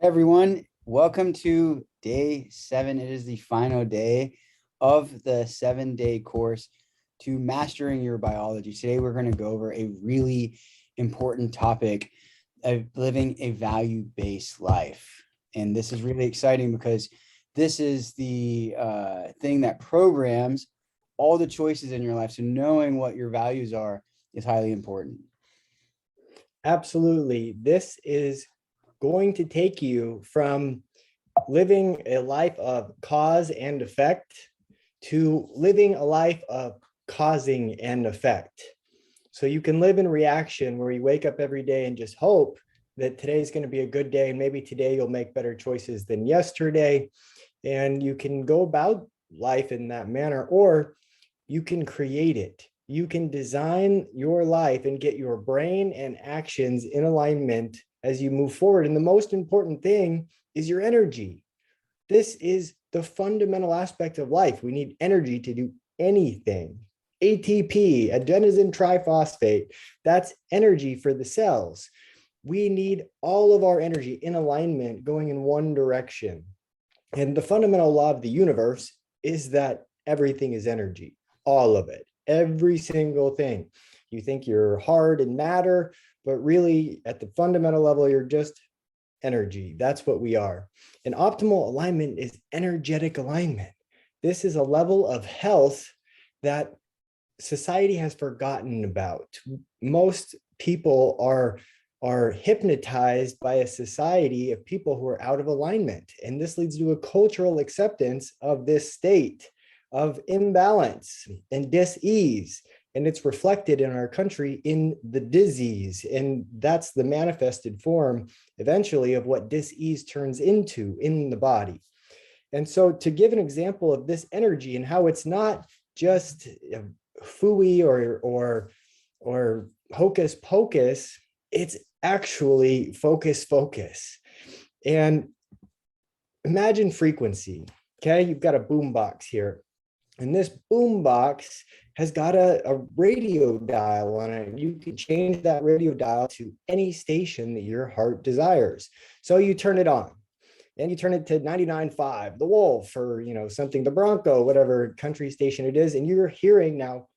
Everyone, welcome to day 7. It is the final day of the 7-day course to mastering your biology. Today, we're going to go over a really important topic of living a value-based life. And this is really exciting because this is the thing that programs all the choices in your life. So knowing what your values are is highly important. Absolutely. This is going to take you from living a life of cause and effect to living a life of causing and effect. So you can live in reaction where you wake up every day and just hope that today's going to be a good day. And maybe today you'll make better choices than yesterday. And you can go about life in that manner, or you can create it. You can design your life and get your brain and actions in alignment as you move forward. And the most important thing is your energy. This is the fundamental aspect of life. We need energy to do anything. ATP, adenosine triphosphate, that's energy for the cells. We need all of our energy in alignment going in one direction. And the fundamental law of the universe is that everything is energy, all of it, every single thing. You think you're hard and matter, but really at the fundamental level, you're just energy. That's what we are. And optimal alignment is energetic alignment. This is a level of health that society has forgotten about. Most people are hypnotized by a society of people who are out of alignment. And this leads to a cultural acceptance of this state of imbalance and dis-ease. And it's reflected in our country in the disease. And that's the manifested form eventually of what dis-ease turns into in the body. And so to give an example of this energy and how it's not just phooey or hocus pocus, it's actually focus. And imagine frequency. Okay, you've got a boom box here. And this boom box has got a radio dial on it. You can change that radio dial to any station that your heart desires. So you turn it on and you turn it to 99.5, the Wolf, or something, the Bronco, whatever country station it is. And you're hearing now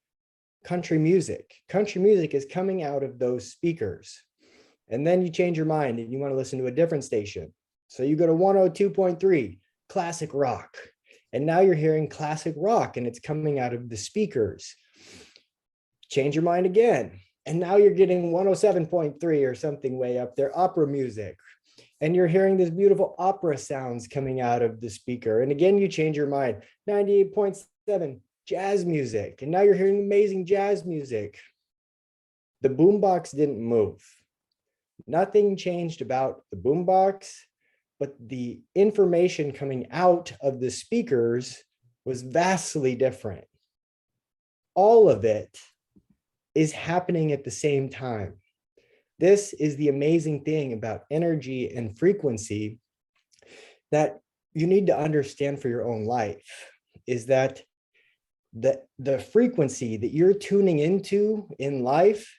country music. Country music is coming out of those speakers. And then you change your mind and you want to listen to a different station. So you go to 102.3, classic rock. And now you're hearing classic rock and it's coming out of the speakers. Change your mind again. And now you're getting 107.3 or something way up there, opera music. And you're hearing this beautiful opera sounds coming out of the speaker. And again, you change your mind, 98.7, jazz music. And now you're hearing amazing jazz music. The boombox didn't move. Nothing changed about the boombox, but the information coming out of the speakers was vastly different. All of it is happening at the same time. This is the amazing thing about energy and frequency that you need to understand for your own life, is that the frequency that you're tuning into in life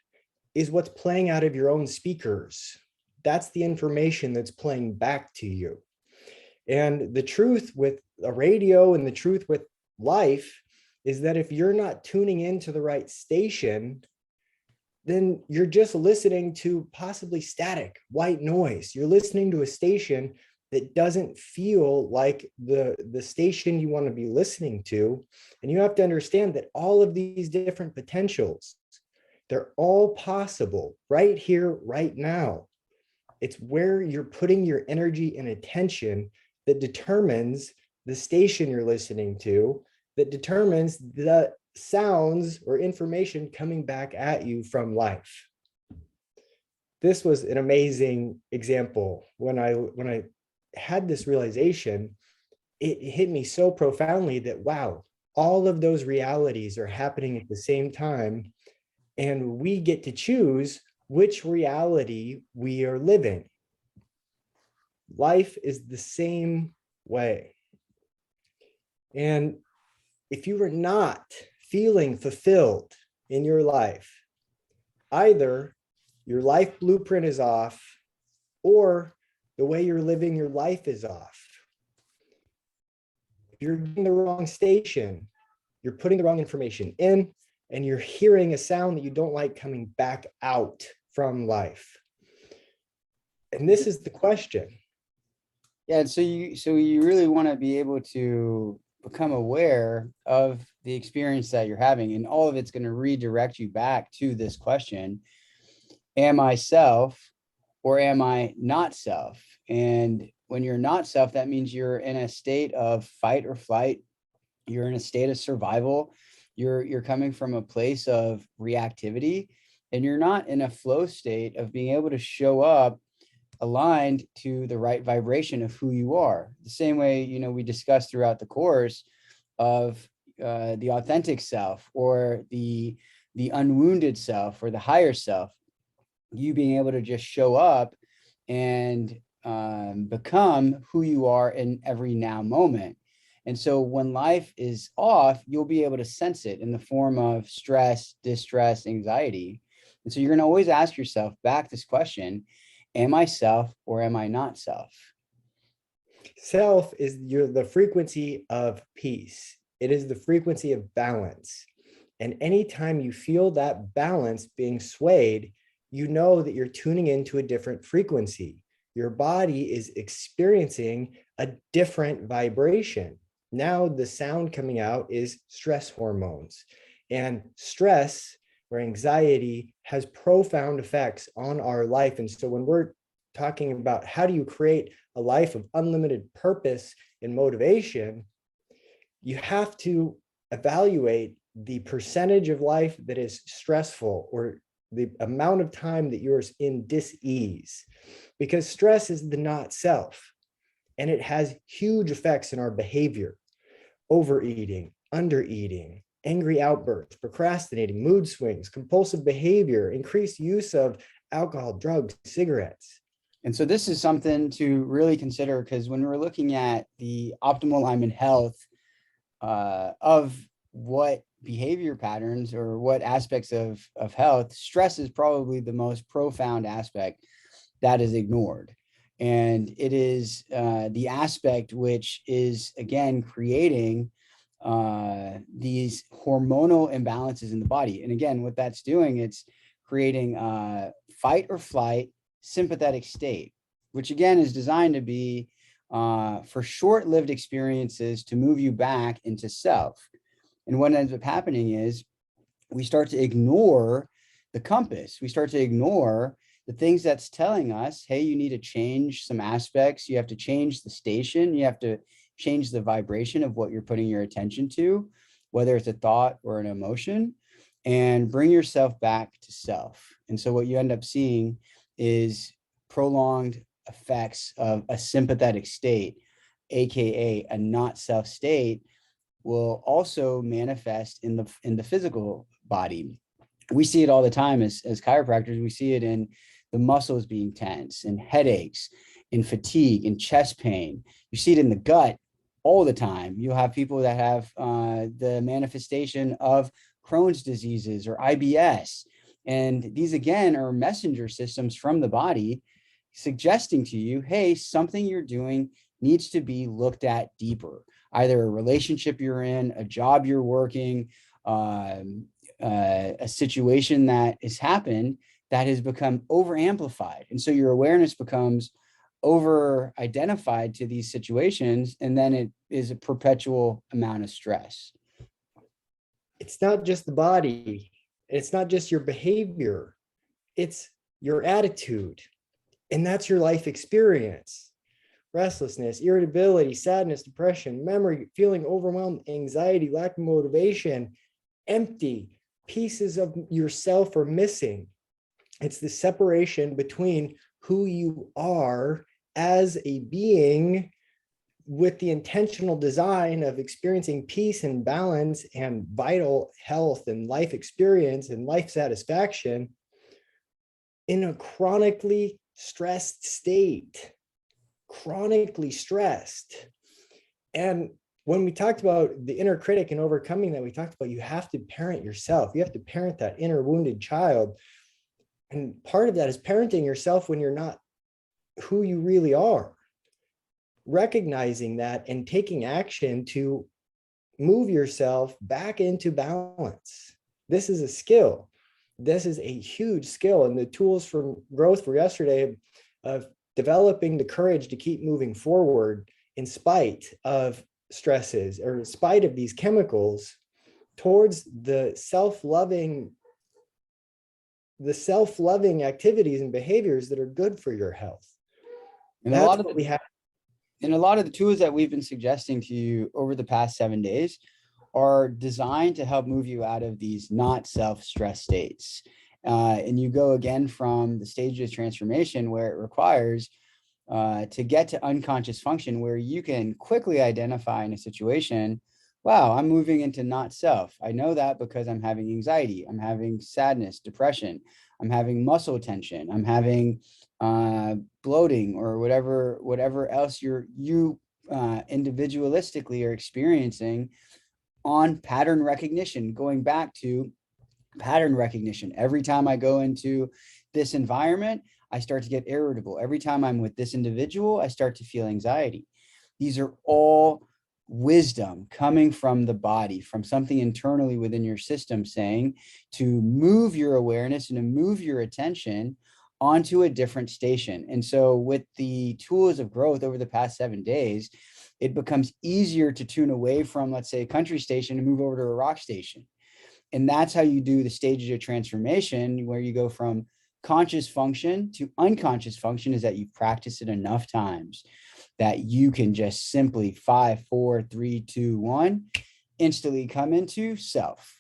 is what's playing out of your own speakers. That's the information that's playing back to you. And the truth with a radio and the truth with life is that if you're not tuning into the right station, then you're just listening to possibly static, white noise. You're listening to a station that doesn't feel like the station you want to be listening to. And you have to understand that all of these different potentials, they're all possible right here, right now. It's where you're putting your energy and attention that determines the station you're listening to, that determines the sounds or information coming back at you from life. This was an amazing example. When I had this realization, it hit me so profoundly that, wow, all of those realities are happening at the same time. And we get to choose which reality we are living. Life is the same way. And if you are not feeling fulfilled in your life, either your life blueprint is off, or The way you're living your life is off. You're in the wrong station. You're putting the wrong information in, and you're hearing a sound that you don't like coming back out from life. And this is the question. Yeah, so you really want to be able to become aware of the experience that you're having, and all of it's going to redirect you back to this question: am I self or am I not self? And when you're not self, that means you're in a state of fight or flight. You're in a state of survival. You're coming from a place of reactivity, and you're not in a flow state of being able to show up aligned to the right vibration of who you are. The same way, we discussed throughout the course of the authentic self, or the unwounded self, or the higher self. You being able to just show up and become who you are in every now moment. And so when life is off, you'll be able to sense it in the form of stress, distress, anxiety. And so you're going to always ask yourself back this question: am I self or am I not self? Self is the frequency of peace. It is the frequency of balance. And anytime you feel that balance being swayed, you know that you're tuning into a different frequency. Your body is experiencing a different vibration. Now the sound coming out is stress hormones. And stress or anxiety has profound effects on our life. And so when we're talking about how do you create a life of unlimited purpose and motivation, you have to evaluate the percentage of life that is stressful, or the amount of time that you're in dis-ease, because stress is the not self, and it has huge effects in our behavior: overeating, undereating, angry outbursts, procrastinating, mood swings, compulsive behavior, increased use of alcohol, drugs, cigarettes. And so this is something to really consider, because when we're looking at the optimal alignment health of what behavior patterns or what aspects of health, stress is probably the most profound aspect that is ignored. And it is the aspect which is, again, creating these hormonal imbalances in the body. And again, what that's doing, it's creating fight or flight sympathetic state, which again is designed to be for short-lived experiences to move you back into self. And what ends up happening is we start to ignore the compass. We start to ignore the things that's telling us, hey, you need to change some aspects. You have to change the station. You have to change the vibration of what you're putting your attention to, whether it's a thought or an emotion, and bring yourself back to self. And so what you end up seeing is prolonged effects of a sympathetic state, aka a not self state, will also manifest in the physical body. We see it all the time as chiropractors. We see it in the muscles being tense, and headaches, in fatigue, and chest pain. You see it in the gut all the time. You'll have people that have the manifestation of Crohn's diseases or IBS. And these, again, are messenger systems from the body suggesting to you, hey, something you're doing needs to be looked at deeper. Either a relationship you're in, a job you're working, a situation that has happened that has become over amplified. And so your awareness becomes over identified to these situations, and then it is a perpetual amount of stress. It's not just the body. It's not just your behavior. It's your attitude. And that's your life experience. Restlessness, irritability, sadness, depression, memory, feeling overwhelmed, anxiety, lack of motivation, empty, pieces of yourself are missing. It's the separation between who you are as a being with the intentional design of experiencing peace and balance and vital health and life experience and life satisfaction in a chronically stressed state, chronically stressed. And when we talked about the inner critic and overcoming that, we talked about you have to parent yourself. You have to parent that inner wounded child. And part of that is parenting yourself when you're not who you really are, recognizing that and taking action to move yourself back into balance. This is a skill. This is a huge skill. And the tools for growth for yesterday of developing the courage to keep moving forward in spite of stresses or in spite of these chemicals towards the self-loving activities and behaviors that are good for your health. And a lot of we have. And a lot of the tools that we've been suggesting to you over the past 7 days are designed to help move you out of these not self-stress states. And you go again from the stage of transformation where it requires to get to unconscious function, where you can quickly identify in a situation, wow, I'm moving into not self. I know that because I'm having anxiety, I'm having sadness, depression, I'm having muscle tension, I'm having bloating, or whatever else you individualistically are experiencing on pattern recognition. Going back to pattern recognition, every time I go into this environment, I start to get irritable. Every time I'm with this individual, I start to feel anxiety. These are all wisdom coming from the body, from something internally within your system saying to move your awareness and to move your attention onto a different station. And so with the tools of growth over the past 7 days, it becomes easier to tune away from, let's say, a country station and move over to a rock station. And that's how you do the stages of transformation, where you go from conscious function to unconscious function, is that you've practiced it enough times that you can just simply 5, 4, 3, 2, 1 instantly come into self.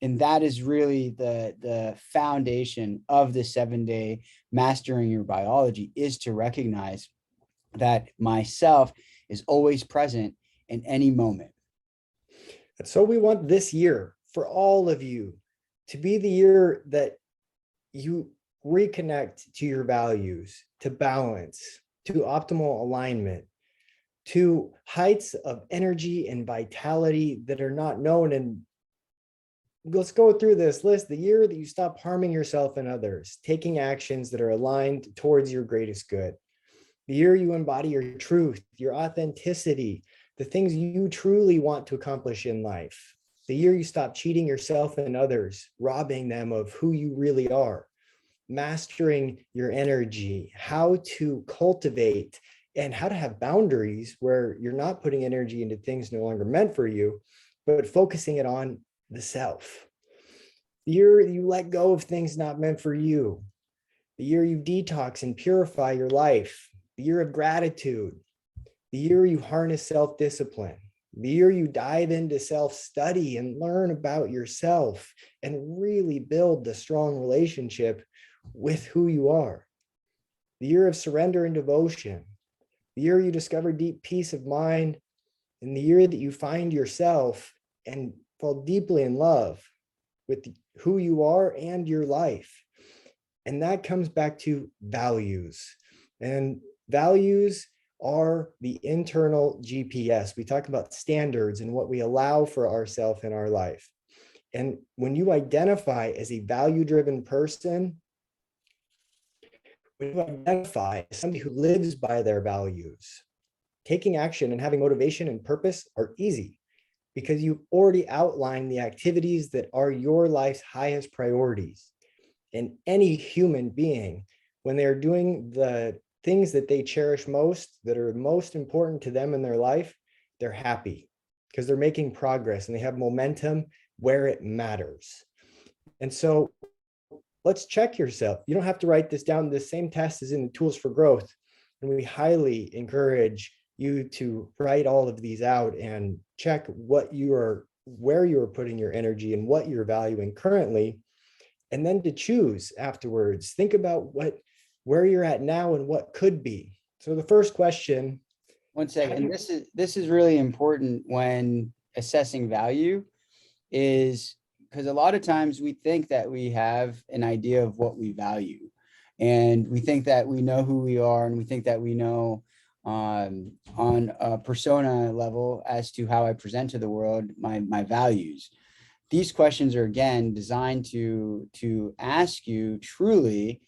And that is really the foundation of the 7-day mastering your biology, is to recognize that myself is always present in any moment. And so we want this year for all of you to be the year that you reconnect to your values, to balance, to optimal alignment, to heights of energy and vitality that are not known. And let's go through this list. The year that you stop harming yourself and others, taking actions that are aligned towards your greatest good. The year you embody your truth, your authenticity, the things you truly want to accomplish in life. The year you stop cheating yourself and others, robbing them of who you really are. Mastering your energy, how to cultivate and how to have boundaries where you're not putting energy into things no longer meant for you, but focusing it on the self. The year you let go of things not meant for you. The year you detox and purify your life. The year of gratitude. The year you harness self-discipline. The year you dive into self-study and learn about yourself and really build the strong relationship with who you are. The year of surrender and devotion. The year you discover deep peace of mind. And the year that you find yourself and fall deeply in love with who you are and your life. And that comes back to values. And values are the internal GPS. We talk about standards and what we allow for ourselves in our life. And when you identify as a value-driven person, when you identify as somebody who lives by their values, taking action and having motivation and purpose are easy because you've already outlined the activities that are your life's highest priorities. And any human being, when they're doing the things that they cherish most, that are most important to them in their life, they're happy because they're making progress and they have momentum where it matters. And so let's check yourself. You don't have to write this down. The same test is in the tools for growth. And we highly encourage you to write all of these out and check where you are putting your energy and what you're valuing currently. And then to choose afterwards, think about where you're at now and what could be. So the first question. One second. This is really important when assessing value, is because a lot of times we think that we have an idea of what we value, and we think that we know who we are, and we think that we know on a persona level as to how I present to the world my values. These questions are again designed to ask you truly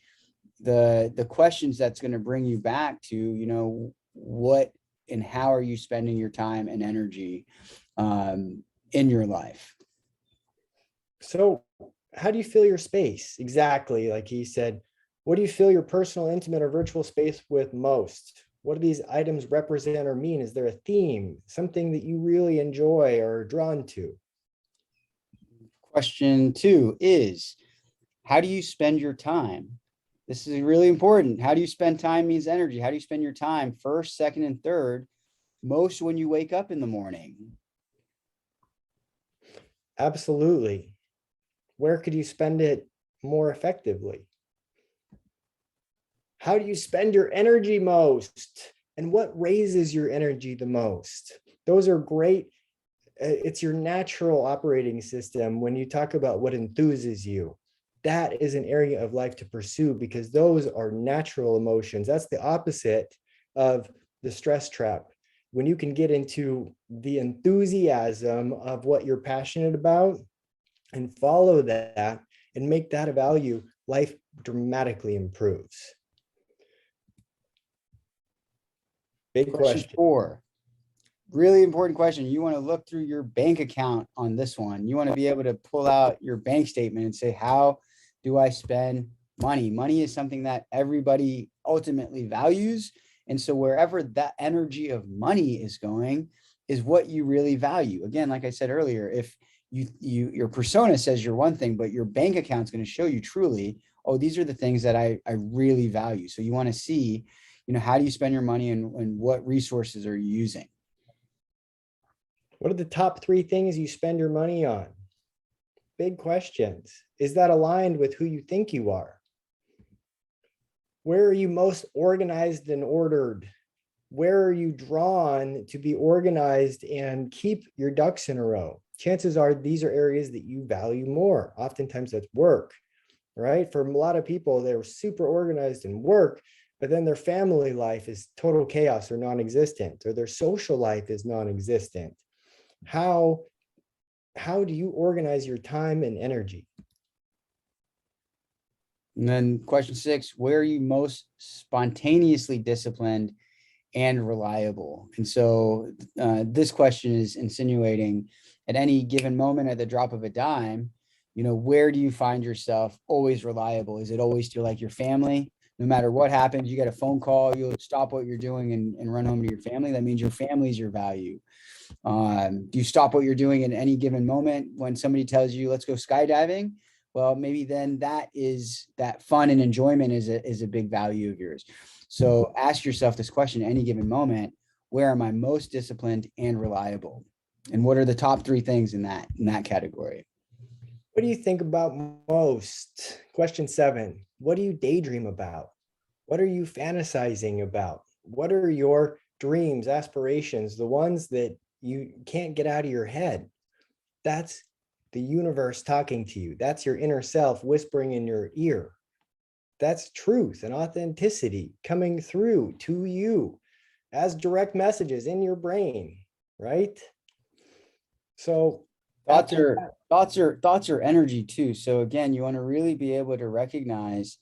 the questions that's going to bring you back to, what and how are you spending your time and energy in your life? So, how do you fill your space? Exactly. Like he said, what do you fill your personal, intimate, or virtual space with most? What do these items represent or mean? Is there a theme, something that you really enjoy or are drawn to? Question 2 is, how do you spend your time? This is really important. How do you spend time means energy. How do you spend your time first, second, and third, most when you wake up in the morning? Absolutely. Where could you spend it more effectively? How do you spend your energy most? And what raises your energy the most? Those are great. It's your natural operating system. When you talk about what enthuses you, that is an area of life to pursue because those are natural emotions. That's the opposite of the stress trap. When you can get into the enthusiasm of what you're passionate about and follow that and make that a value, life dramatically improves. Big Question question. 4, really important question. You want to look through your bank account on this one. You want to be able to pull out your bank statement and say, how do I spend money? Money is something that everybody ultimately values. And so wherever that energy of money is going is what you really value. Again, like I said earlier, if your persona says you're one thing, but your bank account's going to show you truly, oh, these are the things that I really value. So you want to see, how do you spend your money and what resources are you using? What are the top 3 things you spend your money on? Big questions. Is that aligned with who you think you are? Where are you most organized and ordered? Where are you drawn to be organized and keep your ducks in a row? Chances are these are areas that you value more. Oftentimes that's work, right? For a lot of people, they're super organized in work, but then their family life is total chaos or non-existent, or their social life is non-existent. How do you organize your time and energy? And then question 6, where are you most spontaneously disciplined and reliable? And so this question is insinuating at any given moment at the drop of a dime, where do you find yourself always reliable? Is it always to like your family? No matter what happens, you get a phone call, you'll stop what you're doing and run home to your family. That means your family is your value. Do you stop what you're doing at any given moment when somebody tells you, let's go skydiving? Well, maybe then that fun and enjoyment is a big value of yours. So ask yourself this question at any given moment, where am I most disciplined and reliable? And what are the top 3 things in that category? What do you think about most? Question 7. What do you daydream about? What are you fantasizing about? What are your dreams, aspirations, the ones that you can't get out of your head? That's the universe talking to you. That's your inner self whispering in your ear. That's truth and authenticity coming through to you as direct messages in your brain, right? So Thoughts are energy too. So again, you want to really be able to recognize,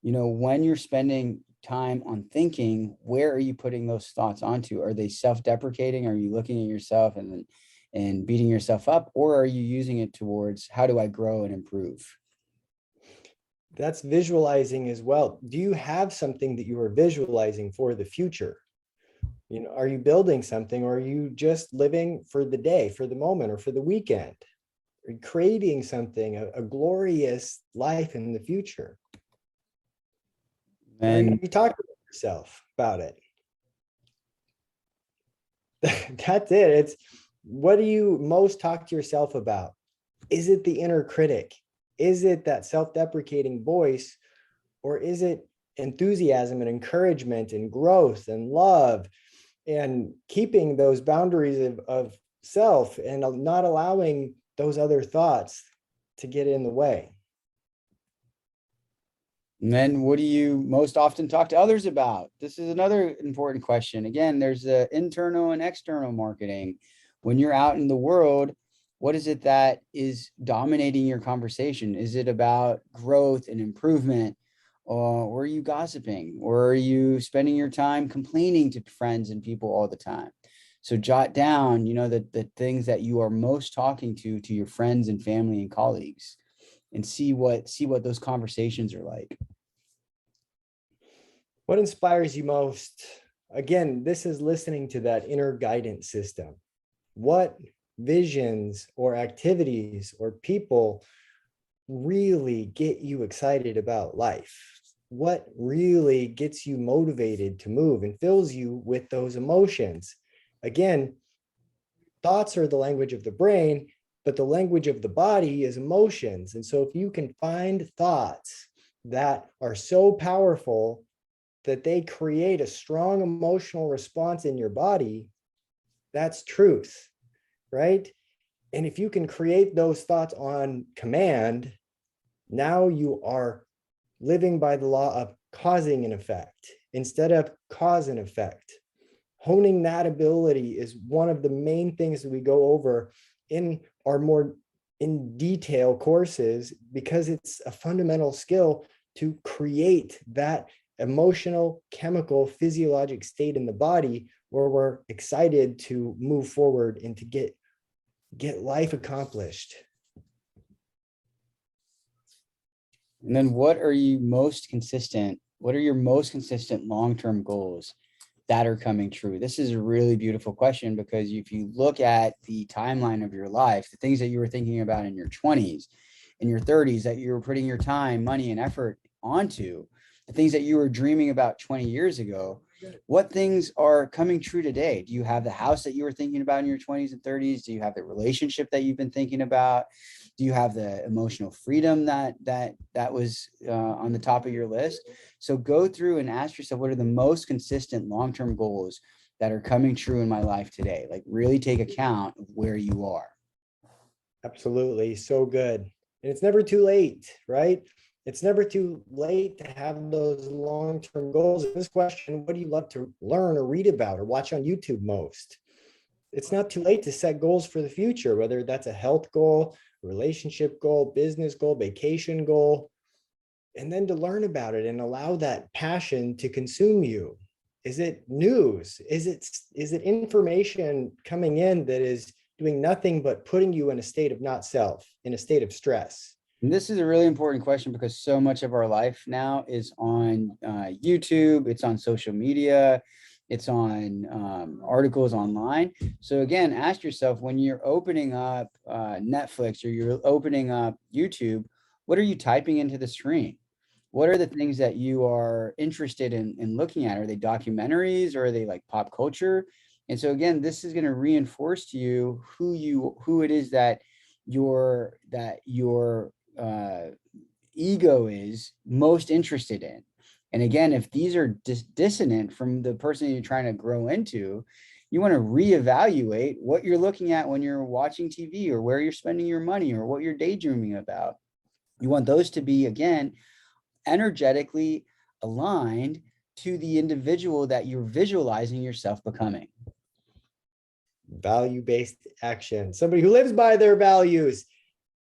when you're spending time on thinking, where are you putting those thoughts onto? Are they self-deprecating? Are you looking at yourself and beating yourself up, or are you using it towards how do I grow and improve? that's visualizing as well. Do you have something that you are visualizing for the future? Are you building something, or are you just living for the day, for the moment, or for the weekend? Are you creating something, a glorious life in the future? Or are And you talking to yourself about it? That's it. It's what do you most talk to yourself about? Is it the inner critic? Is it that self-deprecating voice? Or is it enthusiasm and encouragement and growth and love and keeping those boundaries of self and not allowing those other thoughts to get in the way? then what do you most often talk to others about? This is another important question. Again, there's the internal and external marketing. When you're out in the world, what is it that is dominating your conversation? Is it about growth and improvement? or are you gossiping, or are you spending your time complaining to friends and people all the time? So jot down, the things that you are most talking to your friends and family and colleagues, and see what those conversations are like. What inspires you most? Again, this is listening to that inner guidance system. What visions or activities or people really get you excited about life? What really gets you motivated to move and fills you with those emotions? Again, thoughts are the language of the brain, but the language of the body is emotions. And so if you can find thoughts that are so powerful that they create a strong emotional response in your body, that's truth, right? And if you can create those thoughts on command, now you are living by the law of causing an effect instead of cause and effect. Honing that ability is one of the main things that we go over in our more in detail courses, because it's a fundamental skill to create that emotional, chemical, physiologic state in the body where we're excited to move forward and to get life accomplished. And then what are your most consistent long-term goals that are coming true? This is a really beautiful question, because if you look at the timeline of your life, the things that you were thinking about in your 20s, in your 30s, that you were putting your time, money, and effort onto, the things that you were dreaming about 20 years ago, what things are coming true today? Do you have the house that you were thinking about in your 20s and 30s? Do you have the relationship that you've been thinking about? Do you have the emotional freedom that was on the top of your list? So go through and ask yourself, what are the most consistent long-term goals that are coming true in my life today? Like, really take account of where you are. Absolutely. So good. And it's never too late, right? It's never too late to have those long-term goals. In this question, what do you love to learn or read about or watch on YouTube most? It's not too late to set goals for the future, whether that's a health goal, relationship goal, business goal, vacation goal, and then to learn about it and allow that passion to consume you. Is it news? Is it information coming in that is doing nothing but putting you in a state of not self, in a state of stress? And this is a really important question, because so much of our life now is on YouTube, it's on social media, it's on articles online. So again, ask yourself, when you're opening up Netflix or you're opening up YouTube, what are you typing into the screen? What are the things that you are interested in looking at? Are they documentaries, or are they like pop culture? And so again, this is going to reinforce to you who it is that your ego is most interested in. And again, if these are dissonant from the person you're trying to grow into, you want to reevaluate what you're looking at when you're watching TV, or where you're spending your money, or what you're daydreaming about. You want those to be, again, energetically aligned to the individual that you're visualizing yourself becoming. Value-based action, somebody who lives by their values.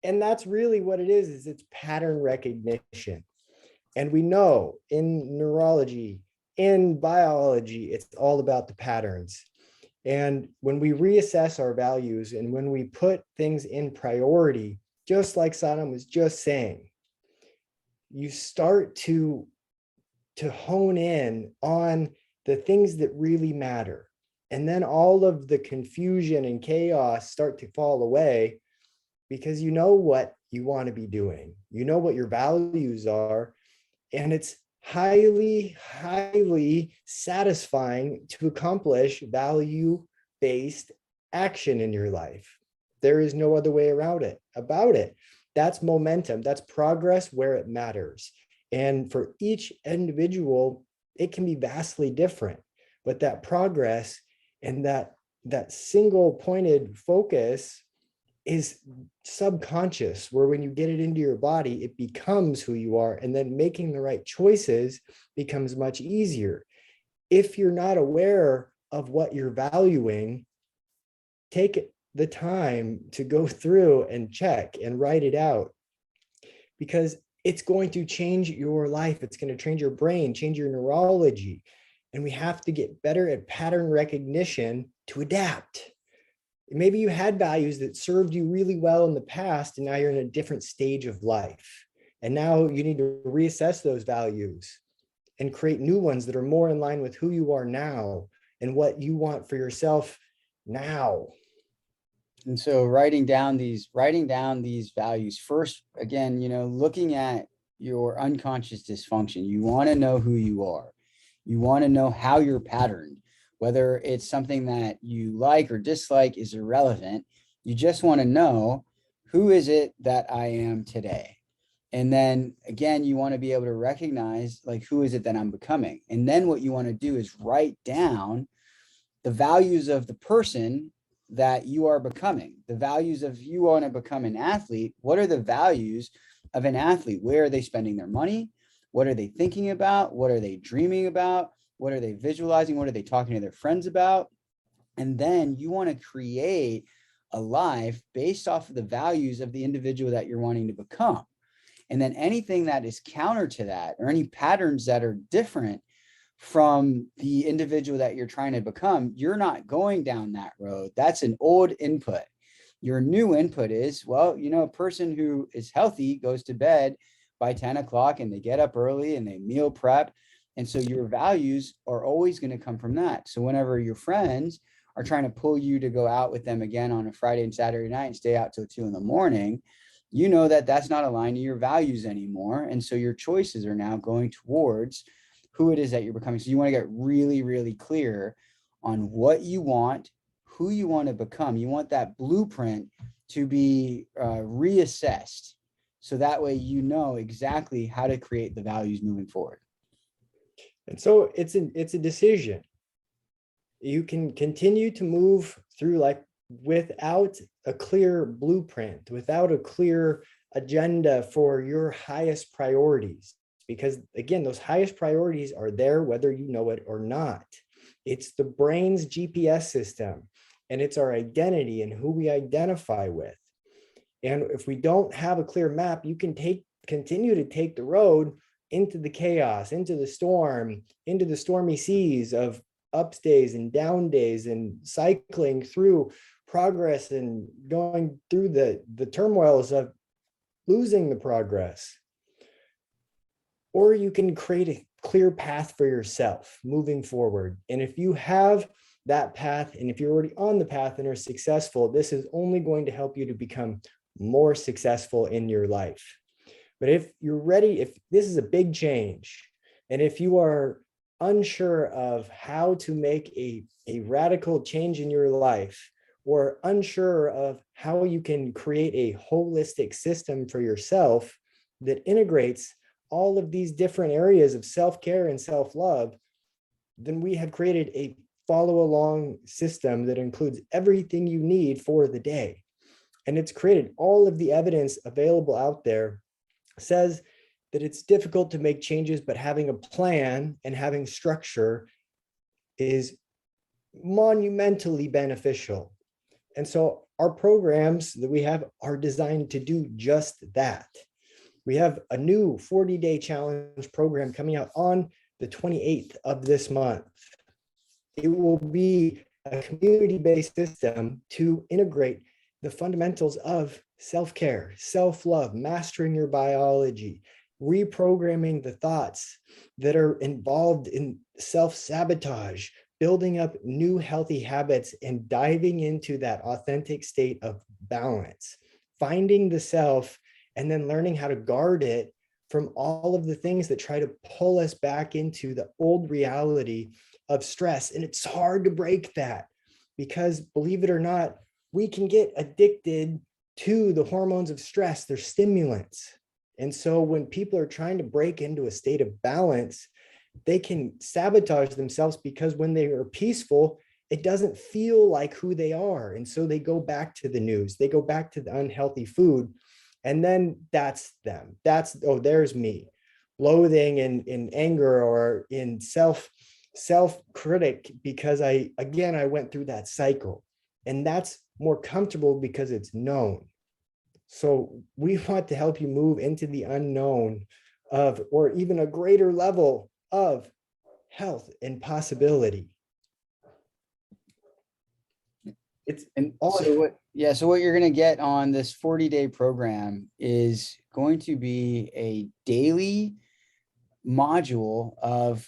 And that's really what it is it's pattern recognition. And we know in neurology, in biology, it's all about the patterns. And when we reassess our values and when we put things in priority, just like Saddam was just saying, you start to hone in on the things that really matter. And then all of the confusion and chaos start to fall away, because you know what you want to be doing. You know what your values are. And it's highly, highly satisfying to accomplish value-based action in your life. There is no other way around it, about it. That's momentum. That's progress where it matters. And for each individual, it can be vastly different. But that progress and that single pointed focus is subconscious, where when you get it into your body, it becomes who you are. And then making the right choices becomes much easier. If you're not aware of what you're valuing, take the time to go through and check and write it out. Because it's going to change your life. It's going to change your brain, change your neurology. And we have to get better at pattern recognition to adapt. Maybe you had values that served you really well in the past, and now you're in a different stage of life. And now you need to reassess those values and create new ones that are more in line with who you are now and what you want for yourself now. And so writing down these values first, again, looking at your unconscious dysfunction, you want to know who you are. You want to know how you're patterned. Whether it's something that you like or dislike is irrelevant. You just want to know, who is it that I am today? And then again, you want to be able to recognize, like, who is it that I'm becoming? And then what you want to do is write down the values of the person that you are becoming. The values of, you want to become an athlete. What are the values of an athlete? Where are they spending their money? What are they thinking about? What are they dreaming about? What are they visualizing? What are they talking to their friends about? And then you want to create a life based off of the values of the individual that you're wanting to become. And then anything that is counter to that, or any patterns that are different from the individual that you're trying to become, you're not going down that road. That's an old input. Your new input is, well, a person who is healthy goes to bed by 10 o'clock and they get up early and they meal prep. And so your values are always going to come from that. So whenever your friends are trying to pull you to go out with them again on a Friday and Saturday night and stay out till 2 a.m, you know that that's not aligned to your values anymore. And so your choices are now going towards who it is that you're becoming. So you want to get really, really clear on what you want, who you want to become. You want that blueprint to be reassessed. So that way, you know exactly how to create the values moving forward. And so it's a decision. You can continue to move through life without a clear blueprint, without a clear agenda for your highest priorities. Because again, those highest priorities are there whether you know it or not. It's the brain's GPS system, and it's our identity and who we identify with. And if we don't have a clear map, you can continue to take the road into the chaos, into the storm, into the stormy seas of ups days and down days, and cycling through progress and going through the turmoils of losing the progress. Or you can create a clear path for yourself moving forward. And if you have that path, and if you're already on the path and are successful, this is only going to help you to become more successful in your life. But if you're ready, if this is a big change, and if you are unsure of how to make a radical change in your life, or unsure of how you can create a holistic system for yourself that integrates all of these different areas of self-care and self-love, then we have created a follow along system that includes everything you need for the day. And it's created all of the evidence available out there says that it's difficult to make changes, but having a plan and having structure is monumentally beneficial. And so our programs that we have are designed to do just that. We have a new 40-day challenge program coming out on the 28th of this month. It will be a community-based system to integrate the fundamentals of self-care, self-love, mastering your biology, reprogramming the thoughts that are involved in self-sabotage, building up new healthy habits, and diving into that authentic state of balance, finding the self, and then learning how to guard it from all of the things that try to pull us back into the old reality of stress. And it's hard to break that because, believe it or not, we can get addicted to the hormones of stress. They're stimulants. And so when people are trying to break into a state of balance, they can sabotage themselves because when they are peaceful, it doesn't feel like who they are. And so they go back to the news, they go back to the unhealthy food. And then that's them. That's, oh, there's me, loathing and in anger or in self-critic because I went through that cycle. And that's more comfortable because it's known. So we want to help you move into the unknown of, or even a greater level of health and possibility. It's And all. so what you're going to get on this 40-day program is going to be a daily module of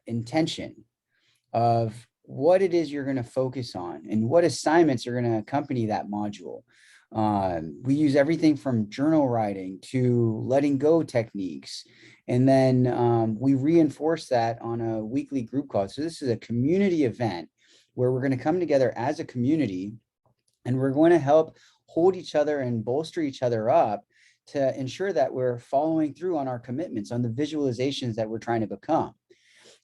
intention, of what it is you're going to focus on and what assignments are going to accompany that module. We use everything from journal writing to letting go techniques. And then we reinforce that on a weekly group call. So this is a community event where we're going to come together as a community, and we're going to help hold each other and bolster each other up to ensure that we're following through on our commitments, on the visualizations that we're trying to become.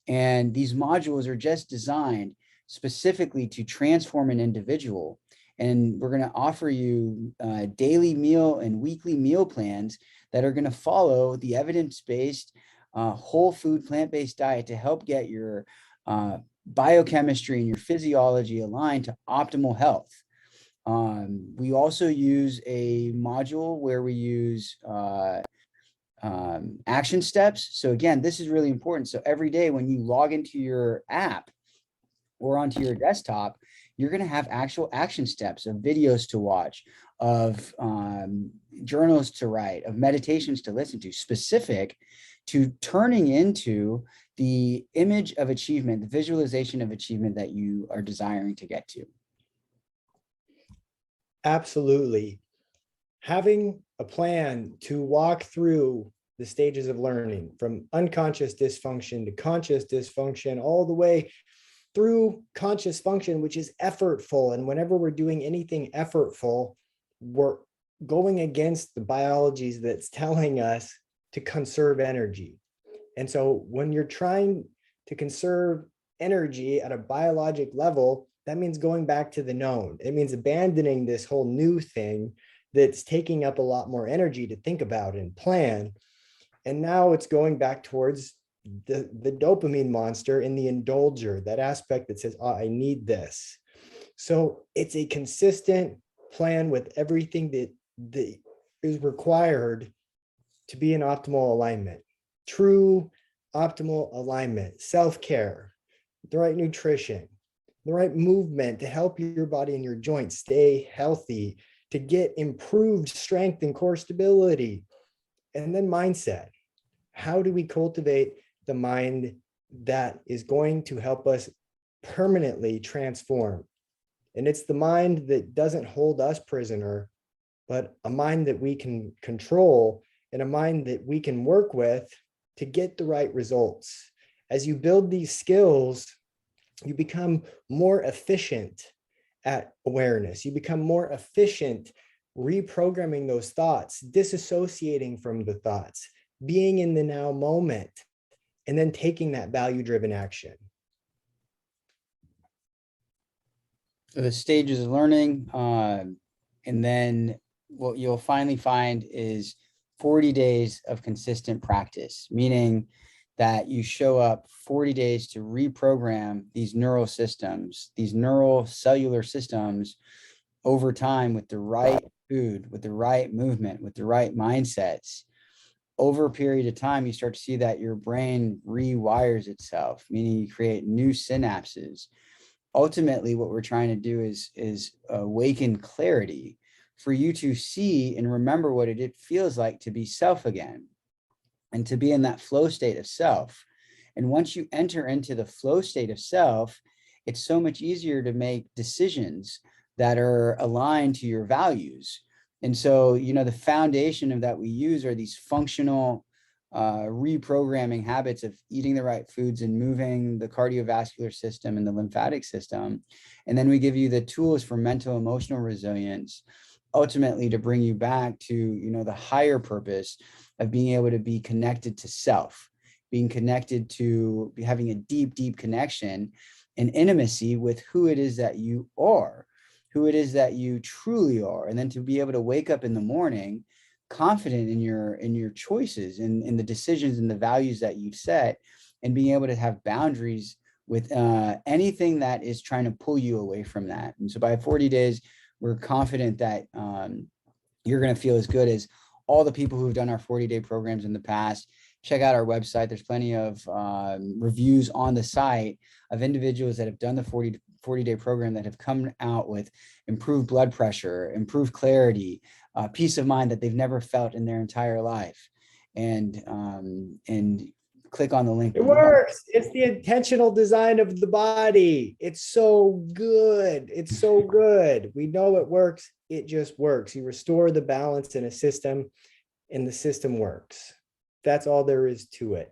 And these modules are just designed specifically to transform an individual. And we're going to offer you daily meal and weekly meal plans that are going to follow the evidence-based whole food plant-based diet to help get your biochemistry and your physiology aligned to optimal health. We also use a module where we use action steps. So again, this is really important. So every day when you log into your app or onto your desktop, you're going to have actual action steps of videos to watch, of journals to write, of meditations to listen to, specific to turning into the image of achievement, the visualization of achievement that you are desiring to get to. Absolutely. Having a plan to walk through the stages of learning from unconscious dysfunction to conscious dysfunction, all the way through conscious function, which is effortful. And whenever we're doing anything effortful, we're going against the biology that's telling us to conserve energy. And so when you're trying to conserve energy at a biologic level, that means going back to the known. It means abandoning this whole new thing that's taking up a lot more energy to think about and plan. And now it's going back towards the dopamine monster in the indulger, that aspect that says, oh, I need this. So it's a consistent plan with everything that is required to be in optimal alignment. True optimal alignment, self-care, the right nutrition, the right movement to help your body and your joints stay healthy, to get improved strength and core stability. And then mindset. How do we cultivate the mind that is going to help us permanently transform? And it's the mind that doesn't hold us prisoner, but a mind that we can control and a mind that we can work with to get the right results. As you build these skills, you become more efficient at awareness. You become more efficient reprogramming those thoughts, disassociating from the thoughts, being in the now moment, and then taking that value-driven action. So the stages of learning, and then what you'll finally find is 40 days of consistent practice, meaning that you show up 40 days to reprogram these neural systems, these neural cellular systems over time with the right food, with the right movement, with the right mindsets. Over a period of time, you start to see that your brain rewires itself, meaning you create new synapses. Ultimately, what we're trying to do is awaken clarity for you to see and remember what it feels like to be self again, and to be in that flow state of self. And once you enter into the flow state of self, it's so much easier to make decisions that are aligned to your values. And so, the foundation of that we use are these functional reprogramming habits of eating the right foods and moving the cardiovascular system and the lymphatic system. And then we give you the tools for mental, emotional resilience, ultimately to bring you back to, the higher purpose of being able to be connected to self, being connected to having a deep, deep connection and intimacy with who it is that you are, who it is that you truly are. And then to be able to wake up in the morning confident in your choices and in the decisions and the values that you've set, and being able to have boundaries with anything that is trying to pull you away from that. And so by 40 days, we're confident that you're going to feel as good as all the people who've done our 40-day programs in the past. Check out our website. There's plenty of reviews on the site of individuals that have done the 40-day program that have come out with improved blood pressure, improved clarity, peace of mind that they've never felt in their entire life. And click on the link. It works. It's the intentional design of the body. It's so good. It's so good. We know it works. It just works. You restore the balance in a system, and the system works. That's all there is to it.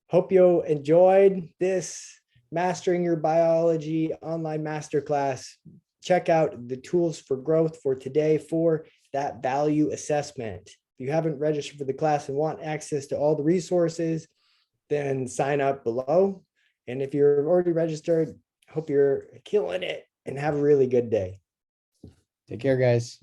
Hope you enjoyed this Mastering Your Biology online masterclass. Check out the tools for growth for today for that value assessment. If you haven't registered for the class and want access to all the resources, then sign up below. And if you're already registered, hope you're killing it and have a really good day. Take care, guys.